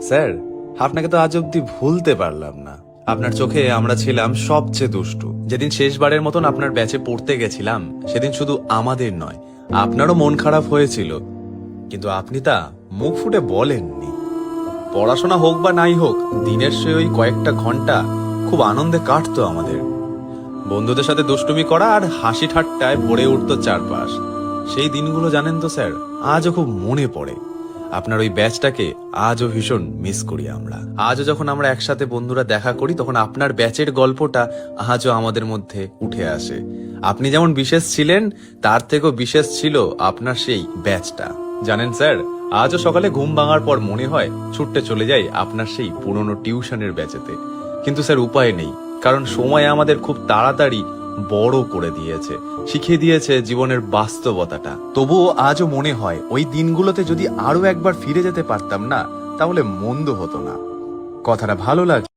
Sir, আপনাকে তো আজ অব্দি ভুলতে পারলাম না। আপনার চোখে আমরা ছিলাম সবচেয়ে দুষ্টু। যেদিন শেষবারের মতন আপনার ব্যাচে পড়তে গেছিলাম, সেদিন শুধু আমাদের নয়, আপনারও মন খারাপ হয়েছিল, কিন্তু আপনি তা মুখ ফুটে বলেননি। পড়াশোনা হোক বা নাই হোক, দিনের সে ওই কয়েকটা ঘন্টা খুব আনন্দে কাটতো আমাদের। বন্ধুদের সাথে দুষ্টুমি করা আর হাসি ঠাট্টায় ভরে উঠতো চারপাশ। সেই দিনগুলো জানেন তো স্যার, আজও খুব মনে পড়ে। আপনার ওই ব্যাচটাকে আজও ভীষণ মিস করি আমরা। আজও যখন আমরা একসাথে বন্ধুরা দেখা করি, তখন আপনার ব্যাচের গল্পটা আজও আমাদের মধ্যে উঠে আসে। আপনি যেমন বিশেষ ছিলেন, তার থেকেও বিশেষ ছিল আপনার সেই ব্যাচটা। জানেন স্যার, আজও সকালে ঘুম ভাঙার পর মনে হয় ছুটতে চলে যাই আপনার সেই পুরনো টিউশনের ব্যাচেতে। কিন্তু স্যার উপায় নেই, কারণ সময় আমাদের খুব তাড়াতাড়ি বড় করে দিয়েছে, শিখিয়ে দিয়েছে জীবনের বাস্তবতাটা। তবুও আজও মনে হয় ওই দিনগুলোতে যদি আরো একবার ফিরে যেতে পারতাম না, তাহলে মন্দ হতো না। কথাটা ভালো লাগে।